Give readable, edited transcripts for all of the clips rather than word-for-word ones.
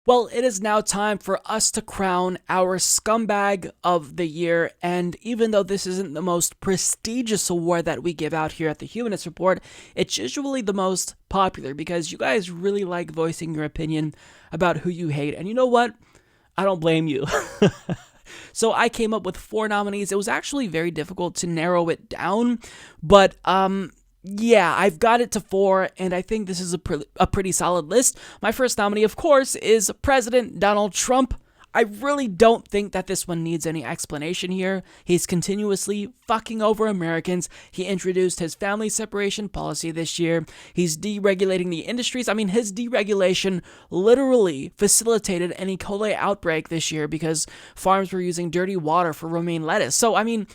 Well, it is now time for us to crown our Scumbag of the Year, and even though this isn't the most prestigious award that we give out here at the Humanist Report, it's usually the most popular because you guys really like voicing your opinion about who you hate, and you know what? I don't blame you. So I came up with 4 nominees. It was actually very difficult to narrow it down, but yeah, I've got it to 4, and I think this is a pretty solid list. My first nominee, of course, is President Donald Trump. I really don't think that this one needs any explanation here. He's continuously fucking over Americans. He introduced his family separation policy this year. He's deregulating the industries. I mean, his deregulation literally facilitated an E. coli outbreak this year because farms were using dirty water for romaine lettuce. So, I mean,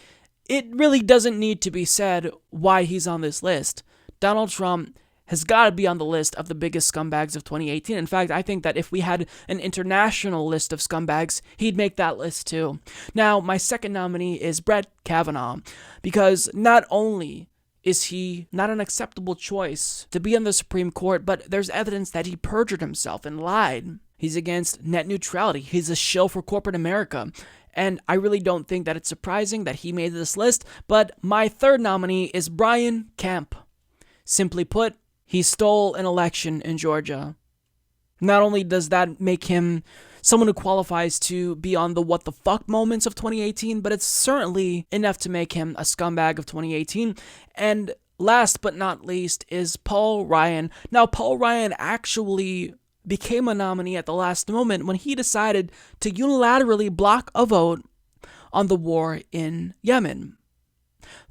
it really doesn't need to be said why he's on this list. Donald Trump has got to be on the list of the biggest scumbags of 2018. In fact, I think that if we had an international list of scumbags, he'd make that list too. Now, my second nominee is Brett Kavanaugh, because not only is he not an acceptable choice to be on the Supreme Court, but there's evidence that he perjured himself and lied. He's against net neutrality. He's a shill for corporate America. And I really don't think that it's surprising that he made this list, but my third nominee is Brian Kemp. Simply put, he stole an election in Georgia. Not only does that make him someone who qualifies to be on the what the fuck moments of 2018, but it's certainly enough to make him a scumbag of 2018. And last but not least is Paul Ryan. Now, Paul Ryan actually became a nominee at the last moment when he decided to unilaterally block a vote on the war in Yemen.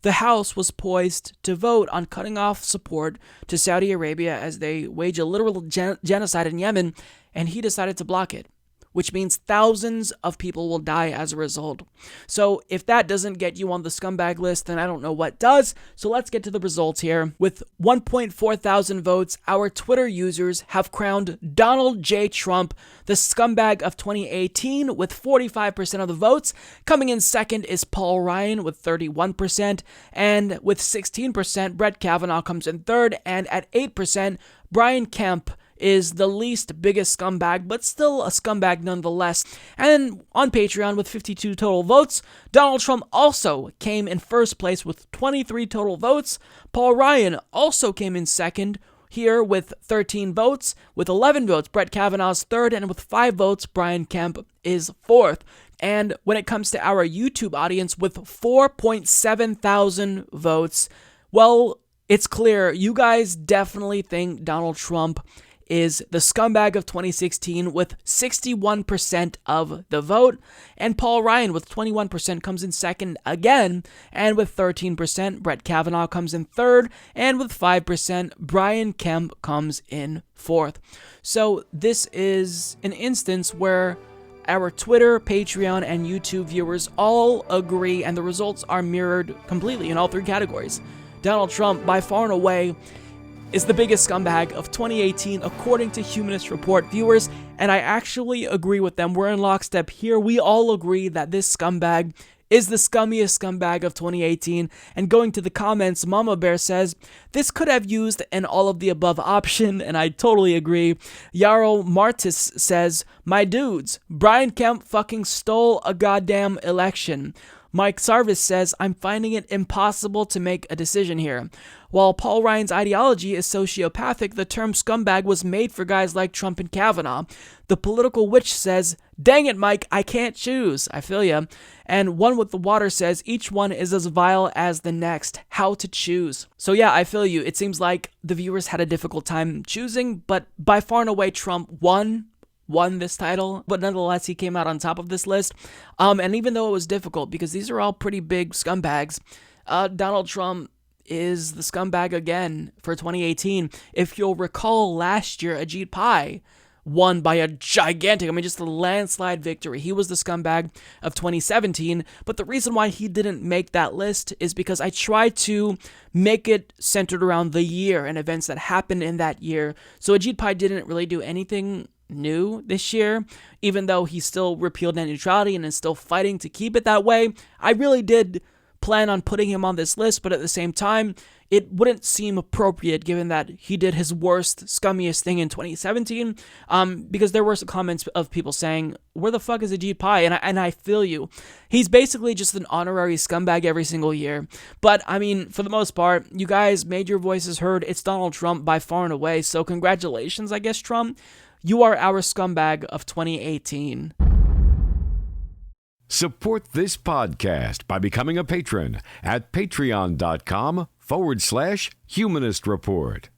The House was poised to vote on cutting off support to Saudi Arabia as they wage a literal genocide in Yemen, and he decided to block it, which means thousands of people will die as a result. So if that doesn't get you on the scumbag list, then I don't know what does. So let's get to the results here. With 1.4 thousand votes, our Twitter users have crowned Donald J. Trump the scumbag of 2018 with 45% of the votes. Coming in second is Paul Ryan with 31%, and with 16%, Brett Kavanaugh comes in third, and at 8%, Brian Kemp is the least biggest scumbag, but still a scumbag nonetheless. And on Patreon with 52 total votes, Donald Trump also came in first place with 23 total votes. Paul Ryan also came in second here with 13 votes. With 11 votes, Brett Kavanaugh's third, and with 5 votes, Brian Kemp is fourth. And when it comes to our YouTube audience with 4.7 thousand votes, well, it's clear you guys definitely think Donald Trump is the scumbag of 2016 with 61% of the vote, and Paul Ryan with 21% comes in second again, and with 13%, Brett Kavanaugh comes in third, and with 5%, Brian Kemp comes in fourth. So this is an instance where our Twitter, Patreon, and YouTube viewers all agree, and the results are mirrored completely in all 3 categories. Donald Trump, by far and away, is the biggest scumbag of 2018 according to Humanist Report viewers, and I actually agree with them. We're in lockstep here. We all agree that this scumbag is the scummiest scumbag of 2018, and going to the comments, Mama Bear says, this could have used an all of the above option, and I totally agree. Yarrow Martis says, my dudes, Brian Kemp fucking stole a goddamn election. Mike Sarvis says, I'm finding it impossible to make a decision here. While Paul Ryan's ideology is sociopathic, the term scumbag was made for guys like Trump and Kavanaugh. The Political Witch says, dang it, Mike, I can't choose. I feel ya. And One with the Water says, each one is as vile as the next. How to choose. So yeah, I feel you. It seems like the viewers had a difficult time choosing, but by far and away, Trump won this title, but nonetheless he came out on top of this list. And even though it was difficult, because these are all pretty big scumbags, Donald Trump is the scumbag again for 2018. If you'll recall, last year Ajit Pai won by a gigantic, just a landslide victory. He was the scumbag of 2017, but the reason why he didn't make that list is because I tried to make it centered around the year and events that happened in that year. So Ajit Pai didn't really do anything new this year, even though he still repealed net neutrality and is still fighting to keep it that way. I really did plan on putting him on this list, but at the same time, it wouldn't seem appropriate given that he did his worst, scummiest thing in 2017, because there were some comments of people saying, where the fuck is Ajit Pai? And I feel you. He's basically just an honorary scumbag every single year. But, I mean, for the most part, you guys made your voices heard. It's Donald Trump by far and away, so congratulations, I guess, Trump. You are our scumbag of 2018. Support this podcast by becoming a patron at patreon.com/Humanist Report.